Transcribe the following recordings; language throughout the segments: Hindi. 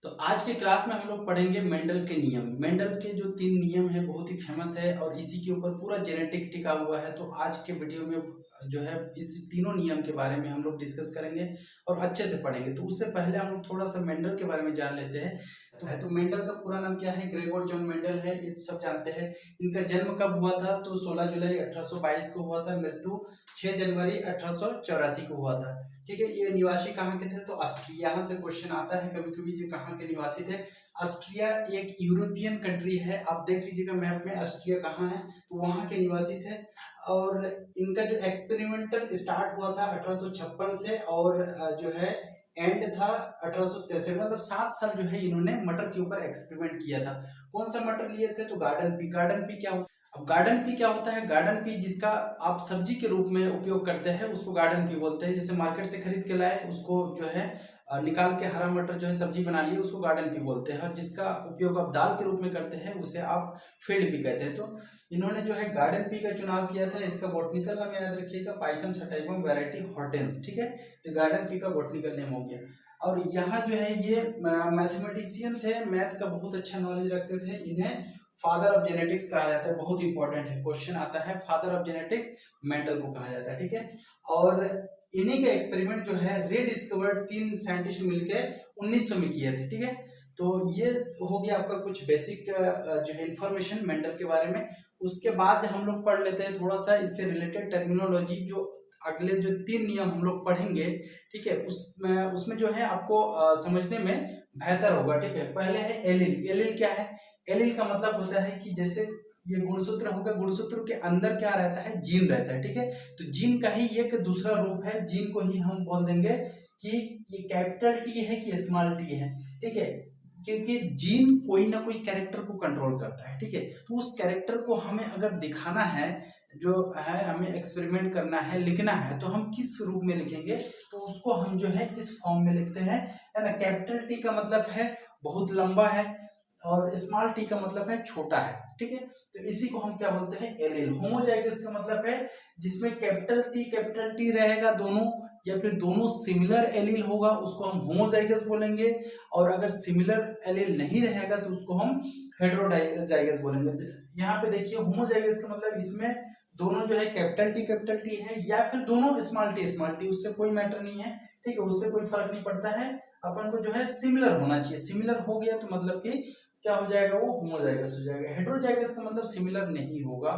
तो आज के क्लास में हम लोग पढ़ेंगे मेंडल के नियम। मेंडल के जो 3 नियम है बहुत ही फेमस है और इसी के ऊपर पूरा जेनेटिक टिका हुआ है। तो आज के वीडियो में जो है इस तीनों नियम के बारे में हम लोग डिस्कस करेंगे और अच्छे से पढ़ेंगे। तो उससे पहले हम लोग थोड़ा सा मेंडल के बारे में जान लेते हैं। तो मेंडल का पूरा नाम क्या है? ग्रेगोर जॉन मेंडल है, ये तो सब जानते हैं। इनका जन्म कब हुआ था? तो 16 जुलाई 1822 को हुआ था। मृत्यु 6 जनवरी 1884 को हुआ था। ठीक है। ये निवासी कहाँ के थे? तो ऑस्ट्रिया। यहाँ से क्वेश्चन आता है कभी कभी, जो कहाँ के निवासी थे। ऑस्ट्रिया एक यूरोपियन कंट्री है, आप देख लीजिएगा मैप में ऑस्ट्रिया कहाँ है, तो वहाँ के निवासी थे। और इनका जो एक्सपेरिमेंटल स्टार्ट हुआ था 1856 से और जो है एंड था 1863। मतलब 7 साल जो है इन्होंने मटर के ऊपर एक्सपेरिमेंट किया था। कौन सा मटर लिए थे? तो गार्डन पी। गार्डन पी क्या होता है? अब गार्डन पी क्या होता है? गार्डन पी जिसका आप सब्जी के रूप में उपयोग करते हैं उसको गार्डन पी बोलते हैं। जैसे मार्केट से खरीद के लाए उसको जो है निकाल के हरा मटर जो है सब्जी बना लिए उसको गार्डन पी बोलते हैं। और जिसका उपयोग आप दाल के रूप में करते हैं उसे आप फील्ड पी कहते हैं। तो इन्होंने जो है गार्डन पी का चुनाव किया था। इसका बॉटनिकल नाम याद रखिएगा, पाइसम सटाइवम वैरायटी हॉर्टेंस। ठीक है। तो गार्डन पी का बॉटनिकल नेम हो गया। और यहाँ जो है ये मैथमेटिशियन थे, मैथ का बहुत अच्छा नॉलेज रखते थे। इन्हें फादर ऑफ जेनेटिक्स कहा जाता है। बहुत इंपॉर्टेंट है, क्वेश्चन आता है फादर ऑफ जेनेटिक्स मेंडल को कहा जाता है। ठीक है। और इन्हीं के एक्सपेरिमेंट जो है रीडिस्कवर्ड 3 साइंटिस्ट मिलके 1900 में किए थे। ठीक है। तो ये हो गया आपका कुछ बेसिक जो है इंफॉर्मेशन मेंडल के बारे में। उसके बाद हम लोग पढ़ लेते हैं थोड़ा सा इससे रिलेटेड टर्मिनोलॉजी, जो अगले जो 3 नियम हम लोग पढ़ेंगे। ठीक है। उसमें जो है आपको समझने में बेहतर होगा। ठीक है। पहले है एलील। एलील क्या है? एलील का मतलब होता है कि जैसे ये गुणसूत्र होगा, गुणसूत्र के अंदर क्या रहता है? जीन रहता है। ठीक है। तो जीन का ही एक दूसरा रूप है। जीन को ही हम बोल देंगे कि ये कैपिटल टी है कि स्मॉल टी है। ठीक है। क्योंकि जीन कोई ना कोई कैरेक्टर को कंट्रोल करता है। ठीक है। तो उस कैरेक्टर को हमें अगर दिखाना है, जो है हमें एक्सपेरिमेंट करना है, लिखना है, तो हम किस रूप में लिखेंगे? तो उसको हम जो है इस फॉर्म में लिखते हैं, है ना। कैपिटल टी का मतलब है बहुत लंबा है और स्मॉल टी का मतलब है छोटा है। ठीक है। तो इसी को हम क्या बोलते हैं? एलील। होमोजाइगस का मतलब है जिसमें कैपिटल टी रहेगा दोनों, या फिर दोनों सिमिलर एलील होगा उसको हम होमोजाइगस बोलेंगे। और अगर सिमिलर एलील नहीं रहेगा तो उसको हम हेटेरोजाइगस बोलेंगे। यहाँ पे देखिए होमोजाइगस का मतलब इसमें दोनों जो है कैपिटल टी है, या फिर दोनों स्मॉल टी, उससे कोई मैटर नहीं है। ठीक है। उससे कोई फर्क नहीं पड़ता है। अपन को जो है सिमिलर होना चाहिए। सिमिलर हो गया तो मतलब कि क्या हो जाएगा? वो होमोजाइगस हो जाएगा। हेटेरोजाइगस का मतलब सिमिलर नहीं होगा,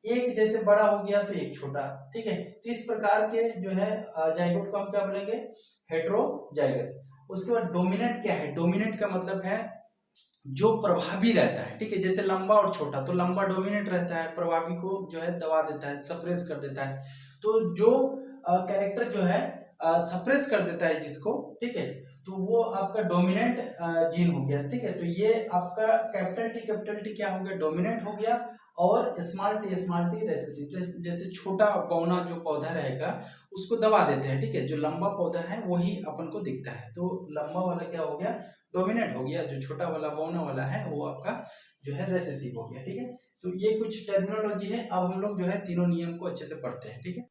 एक जैसे बड़ा हो गया तो एक छोटा। ठीक है। तो इस प्रकार के जो है जाइगोट को हम क्या बोलेंगे? हेटेरोजाइगस। उसके बाद डोमिनेंट क्या है? डोमिनेंट का मतलब है जो प्रभावी रहता है। ठीक है। जैसे लंबा और छोटा, तो लंबा डोमिनेंट रहता है, प्रभावी को जो है दबा देता है, सप्रेस कर देता है। तो जो कैरेक्टर जो है सप्रेस कर देता है जिसको, ठीक है, तो वो आपका डोमिनेंट जीन हो गया। ठीक है। तो ये आपका कैपिटल टी क्या हो गया? डोमिनेंट हो गया। और स्मॉल टी रेसेसिव। जैसे छोटा पौना जो पौधा रहेगा उसको दबा देते हैं। ठीक है। जो लंबा पौधा है वही अपन को दिखता है, तो लंबा वाला क्या हो गया? डोमिनेट हो गया। जो छोटा वाला बौना वाला है वो आपका जो है रेसेसिव हो गया। ठीक है। तो ये कुछ टर्मिनोलॉजी है। अब हम लोग जो है तीनों नियम को अच्छे से पढ़ते हैं। ठीक है।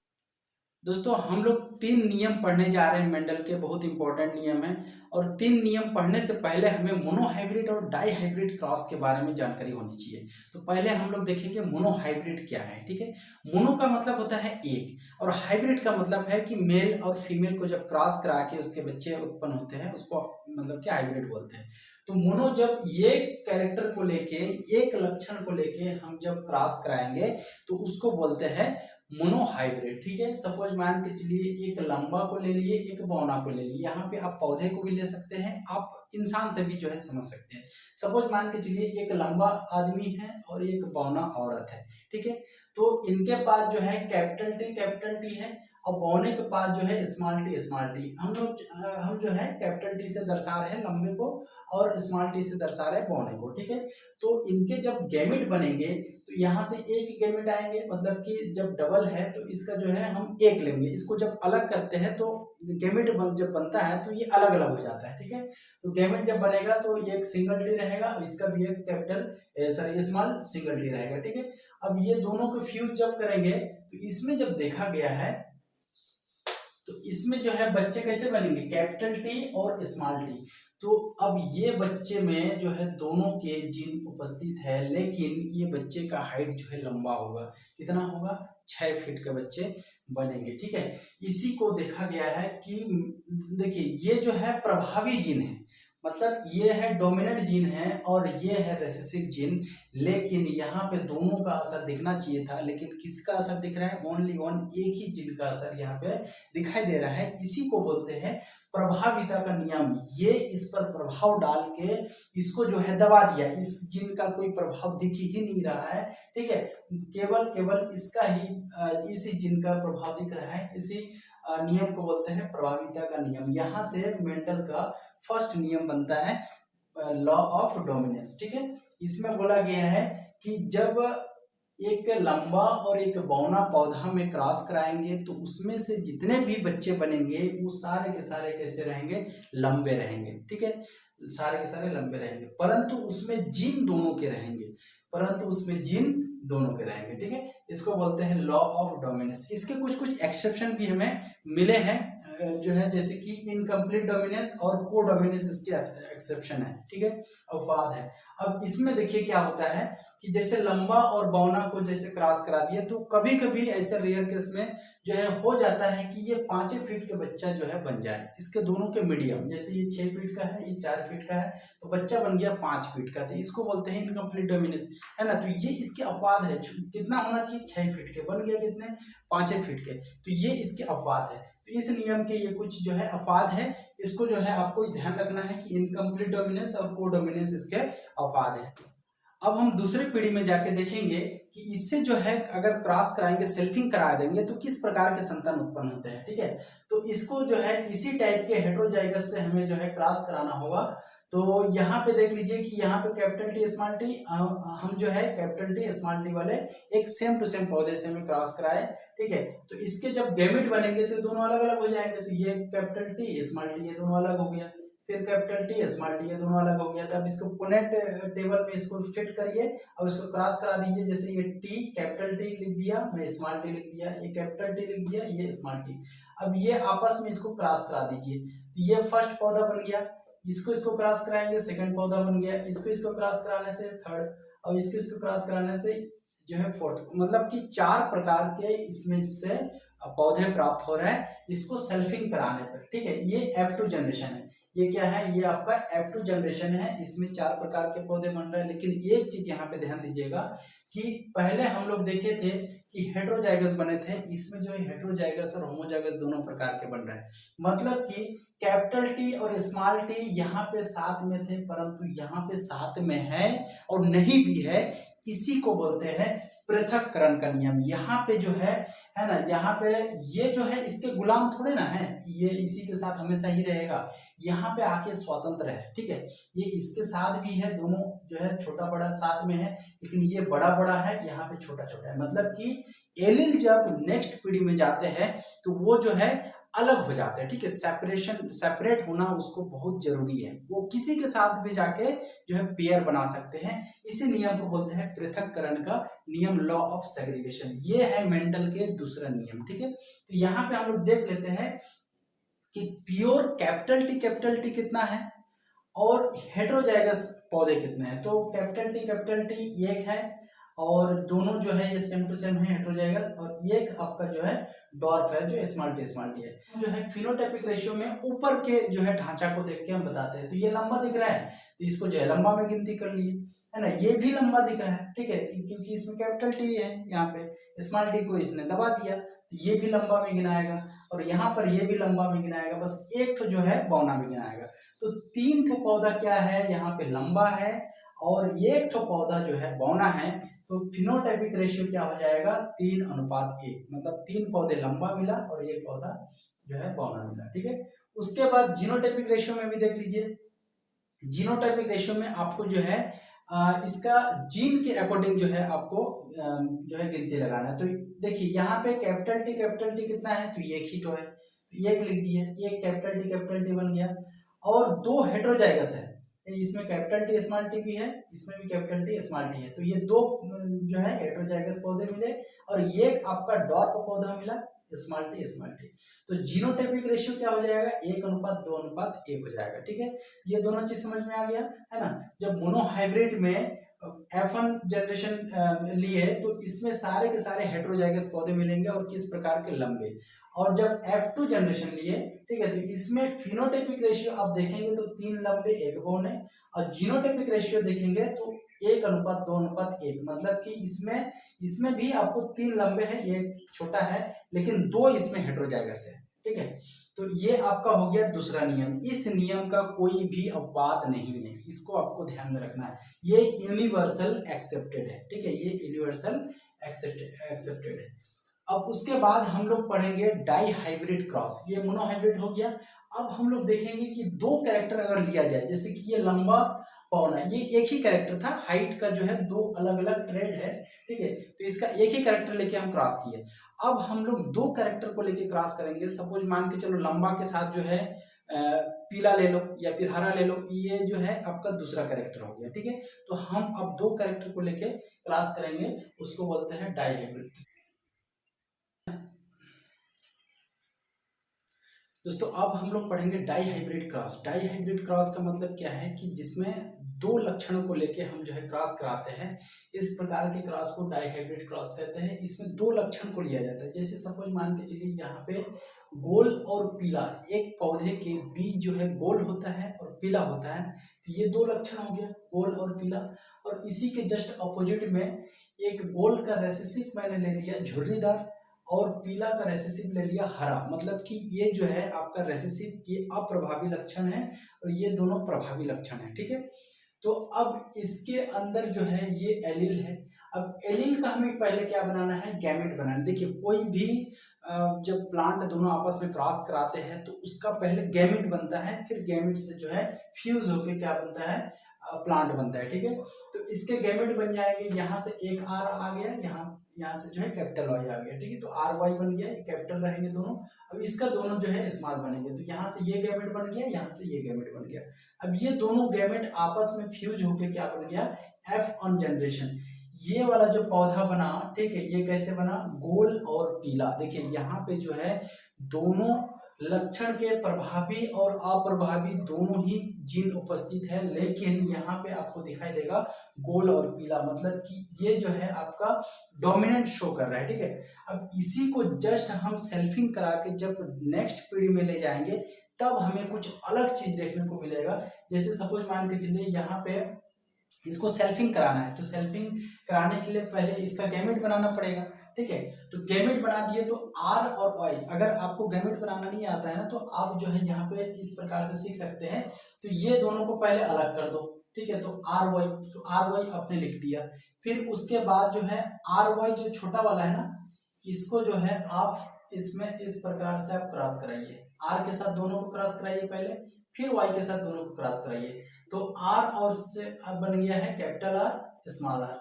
दोस्तों हम लोग 3 नियम पढ़ने जा रहे हैं मेंडल के, बहुत इंपॉर्टेंट नियम है। और 3 नियम पढ़ने से पहले हमें मोनोहाइब्रिड और डाईहाइब्रिड क्रॉस के बारे में जानकारी होनी चाहिए। तो पहले हम लोग देखेंगे मोनोहाइब्रिड क्या है। ठीक है। मोनो का मतलब होता है एक, और हाइब्रिड का मतलब है कि मेल और फीमेल को जब क्रॉस करा के उसके बच्चे उत्पन्न होते हैं उसको मतलब क्या हाइब्रिड बोलते हैं। तो मोनो जब ये कैरेक्टर को लेके, एक लक्षण को लेके हम जब क्रॉस कराएंगे तो उसको बोलते हैं मोनोहाइब्रिड। ठीक है। सपोज मान के चलिए एक लंबा को ले लिए, एक बौना को ले लिए। यहाँ पे आप पौधे को भी ले सकते हैं, आप इंसान से भी जो है समझ सकते हैं। सपोज मान के चलिए एक लंबा आदमी है और एक बौना औरत है। ठीक है। तो इनके पास जो है कैपिटल टी है, और बौने के पास जो है स्मॉल टी। हम जो है कैपिटल टी से दर्शा रहे हैं लंबे को और स्मॉल टी से दर्शा रहे हैं बौने को। ठीक है। तो इनके जब गैमेट बनेंगे तो यहाँ से एक गैमेट आएंगे, मतलब कि जब डबल है तो इसका जो है हम एक लेंगे। इसको जब अलग करते हैं तो गैमेट जब बनता है तो ये अलग अलग हो जाता है। ठीक है। तो गैमेट जब बनेगा तो ये एक सिंगल टी रहेगा, इसका भी एक स्मॉल सिंगल टी रहेगा। ठीक है। अब ये दोनों को फ्यूज जब करेंगे तो इसमें जब देखा गया है तो इसमें जो है बच्चे कैसे बनेंगे, कैपिटल टी और स्मॉल टी। तो अब ये बच्चे में जो है दोनों के जीन उपस्थित है, लेकिन ये बच्चे का हाइट जो है लंबा होगा, कितना होगा, 6 फीट के बच्चे बनेंगे। ठीक है, इसी को देखा गया है कि देखिए ये जो है प्रभावी जीन है, मतलब ये है डोमिनेंट जीन है और ये है रेसेसिव जीन, लेकिन यहाँ पे दोनों का असर दिखना चाहिए था, लेकिन किसका असर दिख रहा है, ओनली वन, एक ही जीन का असर यहाँ पे दिखाई दे रहा है। इसी को बोलते हैं प्रभाविता का नियम। ये इस पर प्रभाव डाल के इसको जो है दबा दिया, इस जीन का कोई प्रभाव दिख ही नहीं रहा है। ठीक है, केवल इसका ही इसी जीन का प्रभाव दिख रहा है। इसी नियम को बोलते हैं प्रभाविता का नियम। यहाँ से मेंडल का फर्स्ट नियम बनता है लॉ ऑफ डोमिनेंस। ठीक है, इसमें बोला गया है कि जब एक लंबा और एक बौना पौधा में क्रॉस कराएंगे तो उसमें से जितने भी बच्चे बनेंगे वो सारे के सारे कैसे रहेंगे, लंबे रहेंगे। ठीक है, सारे के सारे लंबे रहेंगे, परंतु उसमें जीन दोनों के रहेंगे, ठीक है, इसको बोलते हैं लॉ ऑफ डोमिनेंस। इसके कुछ एक्सेप्शन भी हमें मिले हैं जो है, जैसे कि इनकम्प्लीट डोमिनेंस और को डोमिनेंस, इसके एक्सेप्शन है। ठीक है, अपवाद है। अब इसमें देखिए क्या होता है कि जैसे लंबा और बौना को जैसे क्रॉस करा दिया, तो कभी कभी ऐसे रेयर केस में जो है हो जाता है कि ये 5 फीट के बच्चा जो है बन जाए, इसके दोनों के मीडियम, जैसे ये 6 फीट का है, ये 4 फीट का है, तो बच्चा बन गया 5 फीट का, तो इसको बोलते हैं इनकम्प्लीट डोमिनेंस, है ना। तो ये इसके अपवाद है, कितना होना चाहिए, 6 फीट के, बन गया कितने, 5 फीट के, तो ये इसके अपवाद है। तो इस नियम के ये कुछ जो है अपवाद है, इसको जो है आपको ध्यान रखना है कि इनकम्प्लीट डोमिनेंस और को डोमिनेंस इसके अपवाद है। अब हम दूसरी पीढ़ी में जाके देखेंगे कि इससे जो है अगर क्रॉस कराएंगे, सेल्फिंग करा देंगे तो किस प्रकार के संतान उत्पन्न होते हैं। ठीक है, तो इसको जो है इसी टाइप के हेटेरोजाइगस से हमें जो है क्रॉस कराना होगा। तो यहाँ पे देख लीजिए कि यहाँ पे कैपिटल टी स्मॉल टी, हम जो है कैपिटल टी स्मॉल टी वाले एक सेम टू सेम पौधे से हमें क्रॉस कराए। ठीक है, तो इसके जब गैमेट बनेंगे तो दोनों अलग अलग हो जाएंगे, तो ये कैपिटल टी स्मॉल टी ये दोनों अलग हो गया, फिर कैपिटल टी स्मॉल टी ये दोनों अलग हो गया। तब इसको पुनेट टेबल में इसको फिट करिए और इसको क्रॉस करा दीजिए, जैसे ये टी कैपिटल टी लिख दिया, मैं स्मॉल टी लिख दिया, ये कैपिटल टी लिख दिया, ये स्मॉल टी। अब ये आपस में इसको क्रॉस करा दीजिए, तो ये फर्स्ट पौधा बन गया, इसको क्रॉस कराएंगे, सेकंड पौधा बन गया, इसको क्रॉस कराने से थर्ड, और इसको क्रॉस कराने से जो है फोर्थ, मतलब कि 4 प्रकार के इसमें से पौधे प्राप्त हो रहे हैं इसको सेल्फिंग कराने पर। ठीक है, ये F2 जनरेशन है, ये क्या है, ये आपका F2 जनरेशन है, इसमें 4 प्रकार के पौधे बन रहे हैं। लेकिन एक चीज यहाँ पे ध्यान दीजिएगा कि पहले हम लोग देखे थे कि हेटेरोजाइगस बने थे, इसमें जो है हेटेरोजाइगस और होमोजाइगस दोनों प्रकार के बन रहे हैं। मतलब कि कैपिटल टी और स्मॉल टी यहाँ पे साथ में थे, परंतु यहाँ पे साथ में है और नहीं भी है, इसी को बोलते हैं पृथक्करण का नियम। यहाँ पे जो है ना, यहाँ पे ये जो है इसके गुलाम थोड़े ना है कि ये इसी के साथ हमेशा ही रहेगा, यहाँ पे आके स्वतंत्र है। ठीक है, ये इसके साथ भी है, दोनों जो है छोटा बड़ा साथ में है, लेकिन ये बड़ा बड़ा है, यहाँ पे छोटा छोटा है। मतलब कि एलील जब नेक्स्ट पीढ़ी में जाते हैं तो वो जो है अलग हो जाते हैं। ठीक है, सेपरेट होना उसको बहुत जरूरी है, वो किसी के साथ भी जाके जो है पेयर बना सकते हैं। इसी नियम को बोलते हैं पृथक्करण का नियम, लॉ ऑफ सेग्रीगेशन। ये है मेंडल के दूसरा नियम। ठीक है, तो यहाँ पे हम लोग देख लेते हैं कि प्योर कैपिटल टी कितना है और हेटेरोजाइगस पौधे कितने हैं। तो कैपिटल टी एक है और दोनों जो है ये सेम टू सेम है हेटेरोजाइगस, और एक आपका जो है डॉर्फ है जो स्मॉल टी है। जो है फिनोटाइपिक रेशियो में ऊपर के जो है ढांचा को देख के हम बताते हैं, तो ये लंबा दिख रहा है तो इसको जो है लंबा में गिनती कर लिए, है ना। ये भी लंबा दिख रहा है, ठीक है, क्योंकि इसमें कैपिटल टी है, यहाँ पे स्मॉल टी को इसने दबा दिया तो ये भी लंबा में गिनाएगा, और यहाँ पर ये भी लंबा में गिनाएगा, बस एक तो जो है बौना में गिनाएगा। तो 3 ठो पौधा क्या है, यहाँ पे लंबा है और एक ठो पौधा जो है बौना है, तो फिनोटाइपिक रेशियो क्या हो जाएगा 3:1, मतलब 3 पौधे लंबा मिला और एक पौधा जो है बौना मिला। ठीक है, उसके बाद जीनोटाइपिक रेशियो में भी देख लीजिए, जीनोटाइपिक रेशियो में आपको जो है इसका जीन के अकॉर्डिंग जो है आपको जो है गिनती लगाना है। तो देखिए यहाँ पे कैपिटल टी कितना है, तो एक ही तो है, तो एक लिख दिए, एक कैपिटल टी बन गया, और 2 हेटेरोजाइगस है, इसमें कैपिटल टी स्मॉल टी भी है, इसमें भी कैपिटल टी स्मॉल टी है, तो ये 2 जो है हेटेरोजाइगस पौधे मिले, और ये आपका डॉर्फ पौधा मिला, स्मॉल टी। तो जीनोटाइपिक रेशियो क्या हो जाएगा, 1:2:1 हो जाएगा। ठीक है, ये दोनों चीज समझ में आ गया है ना। जब मोनोहाइब्रिड में F1 जनरेशन लिए तो इसमें सारे के सारे हेटेरोजाइगस पौधे मिलेंगे और किस प्रकार के लंबे। और जब F2 जनरेशन लिए, ठीक है, तो इसमें फिनोटाइपिक रेशियो आप देखेंगे तो 3 लंबे 1 बौन है, और जीनोटाइपिक रेशियो देखेंगे तो 1:2:1, मतलब कि इसमें भी आपको 3 लंबे है, एक छोटा है, लेकिन 2 इसमें हेटेरोजाइगस है। ठीक है, तो ये आपका हो गया दूसरा नियम। इस नियम का कोई भी अपवाद नहीं है, इसको आपको ध्यान में रखना है। ये यूनिवर्सल एक्सेप्टेड है। ठीक है, ये यूनिवर्सल एक्सेप्टेड है। अब उसके बाद हम लोग पढ़ेंगे डाई हाइब्रिड क्रॉस। ये मोनोहाइब्रिड हो गया। अब हम लोग देखेंगे कि 2 कैरेक्टर अगर लिया जाए, जैसे कि ये लंबा पौना, ये एक ही कैरेक्टर था, हाइट का जो है 2 अलग अलग ट्रेड है। ठीक है, तो इसका एक ही कैरेक्टर लेके हम क्रॉस किए। अब हम लोग 2 कैरेक्टर को लेके क्रॉस करेंगे। सपोज मान के चलो लंबा के साथ जो है पीला ले लो या फिर हरा ले लो, ये जो है आपका दूसरा कैरेक्टर हो गया। ठीक है, तो हम अब 2 कैरेक्टर को लेके क्रॉस करेंगे, उसको बोलते हैं डाई हाइब्रिड। दोस्तों अब हम लोग पढ़ेंगे dihybrid cross. Dihybrid cross का मतलब क्या है कि जिसमें 2 लक्षणों को लेके हम जो है क्रॉस कराते हैं, इस प्रकार के क्रॉस को डाई हाइब्रिड क्रॉस कहते हैं। इसमें 2 लक्षण को लिया जाता है। जैसे सपोज मान के चलिए यहाँ पे गोल और पीला, एक पौधे के बीज जो है गोल होता है और पीला होता है, तो ये 2 लक्षण हो गया, गोल और पीला। और इसी के जस्ट अपोजिट में एक गोल का रेसेसिव मैंने ले लिया झुर्रीदार, और पीला का रेसेसिव ले लिया हरा, मतलब कि ये जो है आपका रेसेसिव, ये अप्रभावी लक्षण है और ये दोनों प्रभावी लक्षण है। ठीक है, तो अब इसके अंदर जो है ये एलील है। अब एलील का हमें पहले क्या बनाना है, गैमेट बनाना। देखिए कोई भी जब प्लांट दोनों आपस में क्रॉस कराते हैं तो उसका पहले गैमेट बनता है, फिर गैमेट से जो है फ्यूज होके क्या बनता है, प्लांट बनता है। ठीक है, तो इसके गैमेट बन जाएंगे, यहाँ से एक आर आ गया, यहाँ से जो है कैपिटल वाई आ गया। ठीक है, तो आर वाई बन गया, कैपिटल रहेंगे दोनों। अब इसका दोनों जो है स्मॉल बनेंगे, तो यहाँ से ये गैमेट बन गया, यहाँ से ये गैमेट बन गया। अब ये दोनों गैमेट आपस में फ्यूज होके क्या बन गया, F1 जनरेशन। ये वाला जो पौधा बना, ठीक है, ये कैसे बना, गोल और पीला। देखिए यहाँ पे जो है दोनों लक्षण के प्रभावी और अप्रभावी दोनों ही जीन उपस्थित है, लेकिन यहाँ पे आपको दिखाई देगा गोल और पीला, मतलब कि ये जो है आपका डोमिनेंट शो कर रहा है। ठीक है, अब इसी को जस्ट हम सेल्फिंग करा के जब नेक्स्ट पीढ़ी में ले जाएंगे तब हमें कुछ अलग चीज देखने को मिलेगा। जैसे सपोज मान के चलिए यहाँ पे इसको सेल्फिंग कराना है, तो सेल्फिंग कराने के लिए पहले इसका गैमेट बनाना पड़ेगा। ठीक है, तो गैमेट बना दिए तो आर और वाई, अगर आपको गैमेट बनाना नहीं आता है ना तो आप जो है यहाँ पे इस प्रकार से सीख सकते हैं। तो ये दोनों को पहले अलग कर दो। ठीक है, तो आर वाई, तो आर वाई आपने लिख दिया। फिर उसके बाद जो है आर वाई जो छोटा वाला है ना, इसको जो है आप इसमें इस प्रकार से आप क्रॉस कराइए, आर के साथ दोनों को क्रॉस कराइए पहले, फिर वाई के साथ दोनों को क्रॉस कराइए। तो आर और से अब बन गया है capital R small R,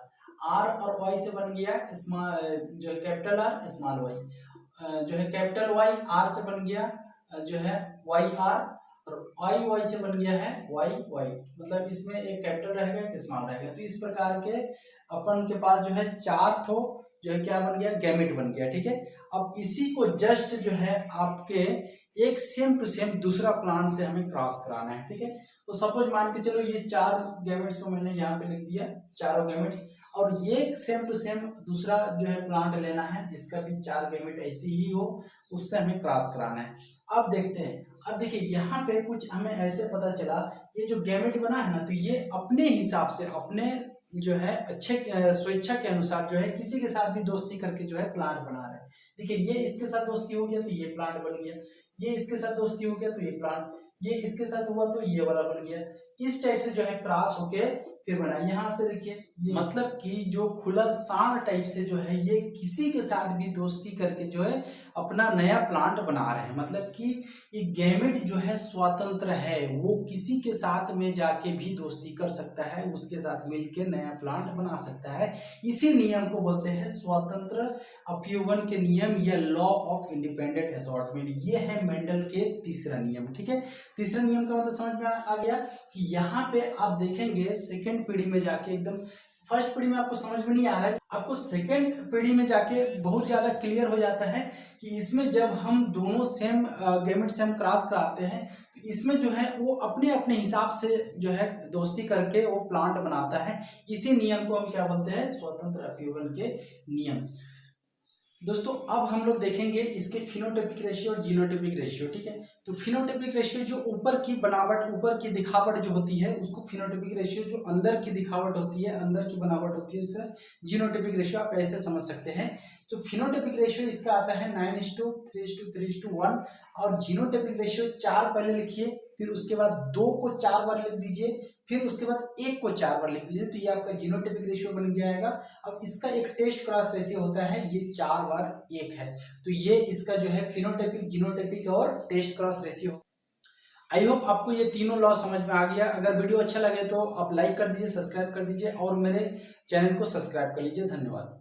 R और वाई से बन गया स्मॉल जो है कैपिटल आर स्मॉल वाई, जो है कैपिटल वाई आर से बन गया जो है वाई आर, और वाई वाई से बन गया है वाई वाई, मतलब इसमें एक कैपिटल रहेगा एक स्मॉल रहेगा। तो इस प्रकार के अपन के पास जो है 4 ठो जो है क्या बन गया, गैमेट बन गया। ठीक है, अब इसी को जस्ट जो है आपके एक सेम टू सेम दूसरा प्लांट से हमें क्रॉस कराना है। ठीक है, तो सपोज मान के चलो ये 4 गैमेट्स को मैंने यहाँ पे लिख दिया, चारों गैमेट्स, और ये सेम टू सेम दूसरा जो है प्लांट लेना है जिसका भी 4 गैमेट ऐसी ही हो, उससे हमें क्रॉस कराना है। अब देखते हैं, अब देखिए यहाँ पे कुछ हमें ऐसे पता चला, ये जो गैमेट बना है ना, तो ये अपने हिसाब से अपने जो है अच्छे स्वेच्छा के अनुसार जो है किसी के साथ भी दोस्ती करके जो है प्लांट बना रहे हैं। देखिए ये इसके साथ दोस्ती हो गया तो ये प्लांट बन गया, ये इसके साथ दोस्ती हो गया तो ये प्लांट, ये इसके साथ हुआ तो ये वाला बन गया। इस टाइप से जो है क्रॉस होके फिर बना। यहाँ से देखिए मतलब कि जो खुला सांड टाइप से जो है ये किसी के साथ भी दोस्ती करके जो है अपना नया प्लांट बना रहे हैं, मतलब कि ये गैमेट जो है स्वतंत्र है, वो किसी के साथ में जाके भी दोस्ती कर सकता है, उसके साथ मिलके नया प्लांट बना सकता है। इसी नियम को बोलते हैं स्वतंत्र अपयूवन के नियम या लॉ ऑफ इंडिपेंडेंट असॉर्टमेंट। ये है मेंडल के तीसरा नियम। ठीक है, तीसरा नियम का मतलब समझ में आ गया कि यहाँ पे आप देखेंगे सेकेंड सेकेंड पीढ़ी में जाके एकदम, फर्स्ट पीढ़ी में आपको समझ में नहीं आ रहा है, आपको सेकेंड पीढ़ी में जाके बहुत ज्यादा क्लियर हो जाता है कि इसमें जब हम दोनों सेम गैमेट से हम क्रॉस कराते हैं तो इसमें जो है वो अपने अपने हिसाब से जो है दोस्ती करके वो प्लांट बनाता है। इसी नियम को हम क्या बोलते हैं, स्वतंत्र अपीवरण के नियम। दोस्तों अब हम लोग देखेंगे इसके फिनोटाइपिक रेशियो और जीनोटाइपिक रेशियो, ठीक है। तो फिनोटाइपिक रेशियो जो ऊपर की बनावट, ऊपर की दिखावट जो होती है उसको फिनोटाइपिक रेशियो, जो अंदर की दिखावट होती है, अंदर की बनावट होती है, उसे जीनोटाइपिक रेशियो आप ऐसे समझ सकते हैं। तो फिनोटाइपिक रेशियो इसका आता है 9:3:3:1 और जीनोटाइपिक रेशियो 4 पहले लिखिए, फिर उसके बाद 2 को 4 बार लिख दीजिए, फिर उसके बाद 1 को 4 बार लिख दीजिए, तो ये आपका जीनोटाइपिक रेशियो बन जाएगा। अब इसका एक टेस्ट क्रॉस रेशियो होता है, ये 4 बार 1 है, तो ये इसका जो है फिनोटाइपिक, जीनोटाइपिक और test cross ratio. I hope आपको ये तीनों लॉ समझ में आ गया। अगर वीडियो अच्छा लगे तो आप लाइक कर दीजिए, सब्सक्राइब कर दीजिए और मेरे चैनल को सब्सक्राइब कर लीजिए। धन्यवाद।